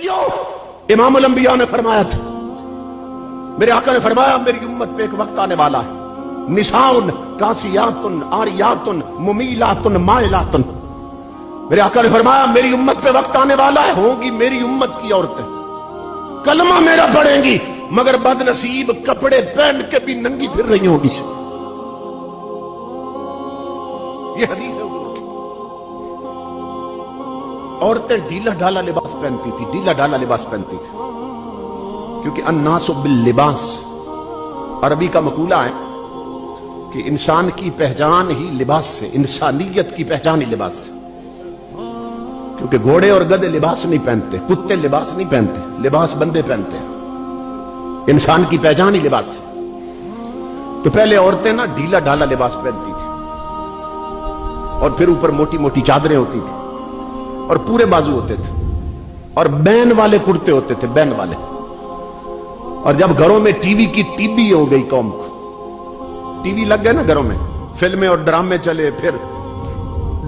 उम्मतियों, इमामुल अंबिया ने फरमाया था, मेरे आका ने फरमाया मेरी उम्मत पे एक वक्त आने वाला है, निसाउन कासियातुन आरियातुन मुमीलातुन माइलातुन। मेरे आका ने फरमाया मेरी उम्मत पे वक्त आने वाला है, होंगी मेरी उम्मत की औरतें कलमा मेरा पढ़ेंगी मगर बदनसीब कपड़े पहन के भी नंगी फिर रही होगी। ये हदीस है। औरतें ढीला ढाला लिबास पहनती थी, ढीला ढाला लिबास पहनती थी, क्योंकि अन्नासु बिल लिबास, अरबी का मकूला है कि इंसान की पहचान ही लिबास से, इंसानियत की पहचान ही लिबास से। क्योंकि घोड़े और गधे लिबास नहीं पहनते, कुत्ते लिबास नहीं पहनते, लिबास बंदे पहनते हैं। इंसान की पहचान ही लिबास से। तो पहले औरतें ना ढीला ढाला लिबास पहनती थी और फिर ऊपर मोटी मोटी चादरें होती थी और पूरे बाजू होते थे और बैन वाले कुर्ते होते थे, बैन वाले। और जब घरों में टीवी की टीबी हो गई कौम को, टीवी लग गए ना घरों में, फिल्में और ड्रामे चले, फिर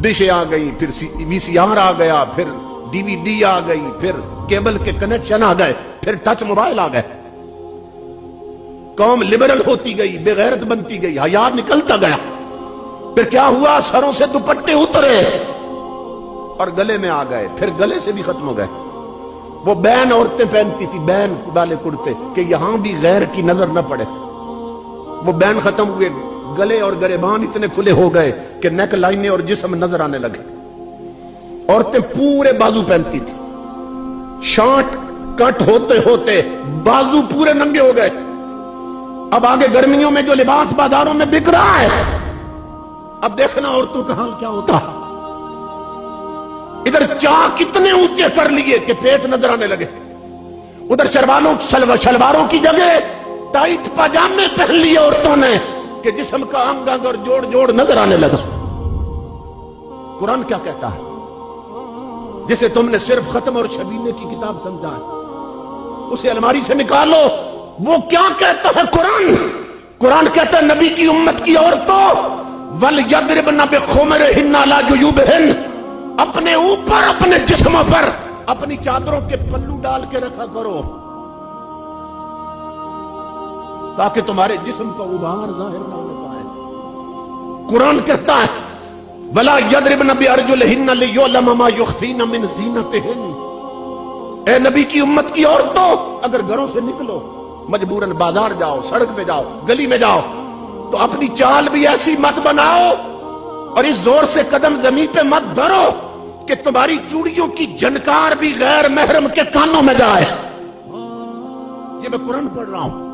डिश आ गई, फिर वीसीआर आ गया, फिर डीवीडी आ गई, फिर केबल के कनेक्शन आ गए, फिर टच मोबाइल आ गए, कौम लिबरल होती गई, बेगैरत बनती गई, हया निकलता गया। फिर क्या हुआ, सरों से दुपट्टे उतरे और गले में आ गए, फिर गले से भी खत्म हो गए। वो बैन औरतें पहनती थी, बैन वाले कुर्ते, कि यहां भी गैर की नजर न पड़े। वो बैन खत्म हुए, गले और गरेबान इतने खुले हो गए कि नेक लाइनें और जिस्म नजर आने लगे। औरतें पूरे बाजू पहनती थी, शॉर्ट कट होते होते बाजू पूरे नंगे हो गए। अब आगे गर्मियों में जो लिबास बाजारों में बिक रहा है, अब देखना औरतों का हाल क्या होता है। इधर चाक कितने ऊंचे कर लिए कि पेट नजर आने लगे, उधर शलवारों की जगह टाइट पजामे पहन लिए औरतों ने कि जिस्म का अंग अंग और जोड़ जोड़ नजर आने लगा। कुरान क्या कहता है, जिसे तुमने सिर्फ खत्म और शबीने की किताब समझा है, उसे अलमारी से निकालो। वो क्या कहता है कुरान? कुरान कहता है नबी की उम्मत की औरतों, वल यद्रिबन बिखुमरिहिन्ना अला जुयूबिहिन, अपने ऊपर अपने जिस्मों पर अपनी चादरों के पल्लू डाल के रखा करो ताकि तुम्हारे जिस्म का उभार जाहिर ना हो पाए। कुरान कहता है वला यद्रिबन बिअरजुलिहिन्ना लियुअलम मा युखफीना मिन ज़ीनतिहिन। ए नबी की उम्मत की औरतों, अगर घरों से निकलो, मजबूरन बाजार जाओ, सड़क पे जाओ, गली में जाओ, तो अपनी चाल भी ऐसी मत बनाओ और इस जोर से कदम जमीन पे मत धरो कि तुम्हारी चूड़ियों की झनकार भी गैर महरम के कानों में जाए। ये मैं कुरान पढ़ रहा हूं।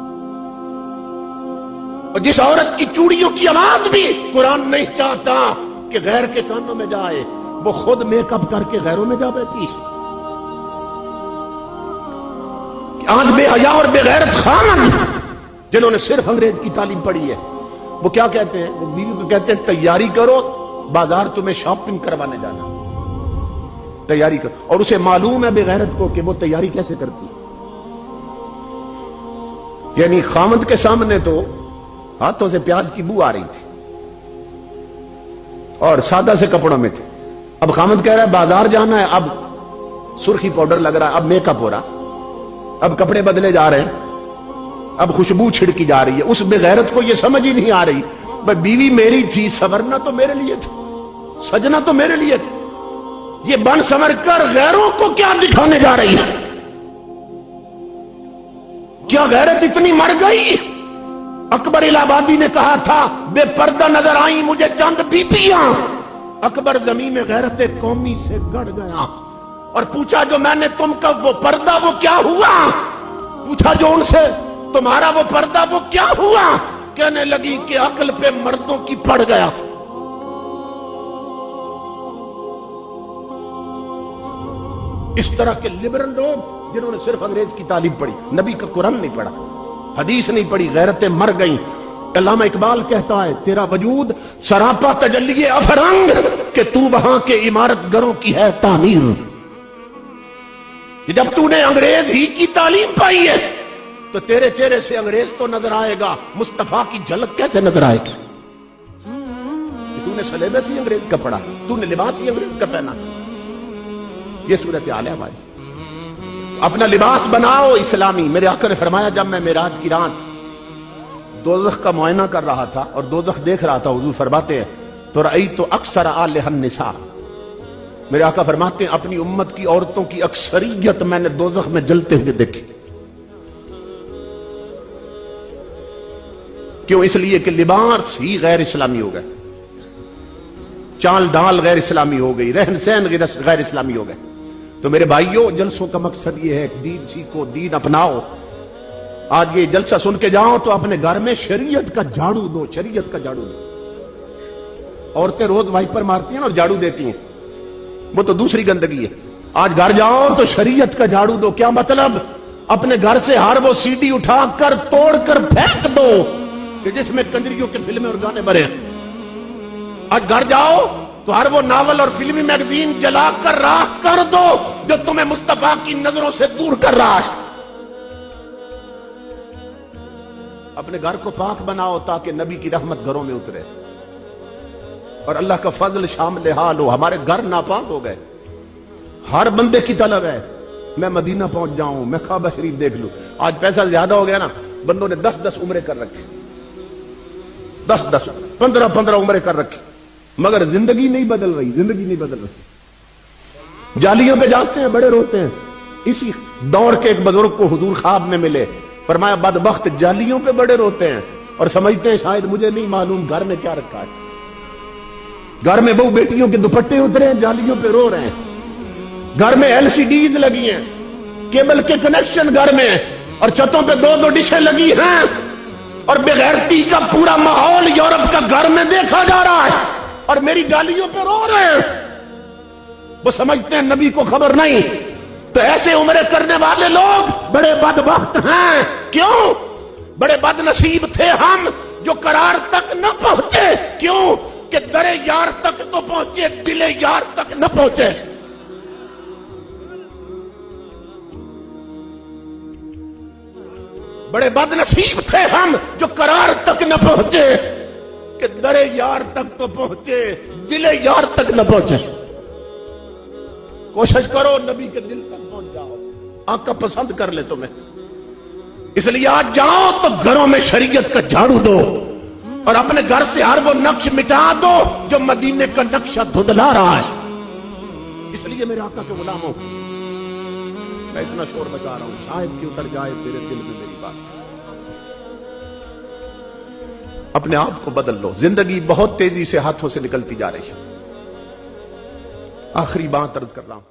और जिस औरत की चूड़ियों की आवाज भी कुरान नहीं चाहता कि गैर के कानों में जाए, वो खुद मेकअप करके गैरों में जा बैठी। आज बेहया और बेगैरत खान जिन्होंने सिर्फ अंग्रेज की तालीम पढ़ी है, वो क्या कहते हैं, वो बीवी को कहते हैं तैयारी करो, बाजार तुम्हें शॉपिंग करवाने जाना, तैयारी करो। और उसे मालूम है बेगैरत को कि वो तैयारी कैसे करती। यानी खामद के सामने तो हाथों से प्याज की बू आ रही थी और सादा से कपड़ों में थे। अब खामद कह रहा है बाजार जाना है, अब सुर्खी पाउडर लग रहा है, अब मेकअप हो रहा, अब कपड़े बदले जा रहे हैं, अब खुशबू छिड़की जा रही है। उस बेगैरत को यह समझ ही नहीं आ रही, भाई बीवी मेरी थी, संवरना तो मेरे लिए था, सजना तो मेरे लिए था, ये बन संवर कर गैरों को क्या दिखाने जा रही है। क्या गैरत इतनी मर गई? अकबर इलाहाबादी ने कहा था बेपर्दा नजर आई मुझे चंद बीबियां। अकबर जमीन में गैरत कौमी से गड़ गया और पूछा जो मैंने तुमका वो पर्दा वो क्या हुआ? पूछा जो उनसे तुम्हारा वो पर्दा वो क्या हुआ? कहने लगी कि अक्ल पे मर्दों की पड़ गया। इस तरह के लिबरल लोग जिन्होंने सिर्फ अंग्रेज की तालीम पढ़ी, नबी का कुरान नहीं पढ़ा, हदीस नहीं पढ़ी, गैरतें मर गई। अल्लामा इकबाल कहता है तेरा वजूद सरापा तजल्लिए अफरंग कि तू वहां के इमारत घरों की है तामीर। जब तूने अंग्रेज ही की तालीम पाई है तो तेरे चेहरे से अंग्रेज तो नजर आएगा, मुस्तफा की झलक कैसे नजर आएगी? तूने सलेबस ही अंग्रेज का पढ़ा, तूने लिबास ही अंग्रेज का पहना। ये सूरत हाल है हमारी। اپنا لباس بناؤ اسلامی. میرے آقا نے فرمایا جب میں معراج کی رات دوزخ کا معائنہ کر رہا تھا اور دوزخ دیکھ رہا تھا, حضور فرماتے ہیں تو رأیت اکثر آلہ النساء, میرے آقا فرماتے ہیں اپنی امت کی عورتوں کی اکثریت میں نے دوزخ میں جلتے ہوئے دیکھی. کیوں؟ اس لیے کہ لباس ہی غیر اسلامی ہو گئے, چال ڈال غیر اسلامی ہو گئی, رہن سہن غیر اسلامی ہو گئے. تو میرے بھائیوں, جلسوں کا مقصد یہ ہے دین سیکھو, دین اپناؤ. آج یہ جلسہ سن کے جاؤ تو اپنے گھر میں شریعت کا جھاڑو دو, شریعت کا جھاڑو دو. عورتیں روز وائپر مارتی ہیں اور جھاڑو دیتی ہیں, وہ تو دوسری گندگی ہے. آج گھر جاؤ تو شریعت کا جھاڑو دو. کیا مطلب؟ اپنے گھر سے ہر وہ سی ڈی اٹھا کر توڑ کر پھینک دو کہ جس میں کنجریوں کے فلمیں اور گانے بھرے ہیں. آج گھر جاؤ تو ہر وہ ناول اور فلمی میگزین جلا کر راکھ کر دو جو تمہیں مصطفیٰ کی نظروں سے دور کر رہا ہے. اپنے گھر کو پاک بناؤ تاکہ نبی کی رحمت گھروں میں اترے اور اللہ کا فضل شامل حال ہو. ہمارے گھر ناپاک ہو گئے. ہر بندے کی طلب ہے میں مدینہ پہنچ جاؤں, میں کعبہ شریف دیکھ لوں. آج پیسہ زیادہ ہو گیا نا, بندوں نے 10 عمرے کر رکھے, 10 15 عمرے کر رکھے, مگر زندگی نہیں بدل رہی, زندگی نہیں بدل رہی. جالیوں پہ جاتے ہیں, بڑے روتے ہیں. اسی دور کے ایک بزرگ کو حضور خواب میں ملے, فرمایا بدبخت جالیوں پہ بڑے روتے ہیں اور سمجھتے ہیں شاید مجھے نہیں معلوم گھر میں کیا رکھا ہے. گھر میں بہو بیٹیوں کے دوپٹے اترے ہیں, جالیوں پہ رو رہے ہیں. گھر میں ایل سی ڈیز لگی ہیں, کیبل کے کنیکشن گھر میں, اور چھتوں پہ 2 ڈشیں لگی ہیں, اور بغیرتی کا پورا ماحول یورپ کا گھر میں دیکھا جا رہا ہے, اور میری جالیوں پہ رو رہے ہیں. وہ سمجھتے ہیں نبی کو خبر نہیں. تو ایسے عمرے کرنے والے لوگ بڑے بدبخت ہیں. کیوں؟ بڑے بد نصیب تھے ہم جو قرار تک نہ پہنچے. کیوں؟ کہ در یار تک تو پہنچے, دل یار تک نہ پہنچے. بڑے بد نصیب تھے ہم جو قرار تک نہ پہنچے کہ در یار تک تو پہنچے, دل یار تک نہ پہنچے. کوشش کرو نبی کے دل تک پہنچ جاؤ, آقا پسند کر لے تمہیں. اس لیے آج جاؤ تو گھروں میں شریعت کا جھاڑو دو اور اپنے گھر سے ہر وہ نقش مٹا دو جو مدینے کا نقشہ دھندلا رہا ہے. اس لیے میرے آقا کے غلاموں, میں اتنا شور مچا رہا ہوں شاید کہ اتر جائے تیرے دل میں میری بات. اپنے آپ کو بدل لو. زندگی بہت تیزی سے ہاتھوں سے نکلتی جا رہی ہے. آخری بات عرض کر رہا ہوں.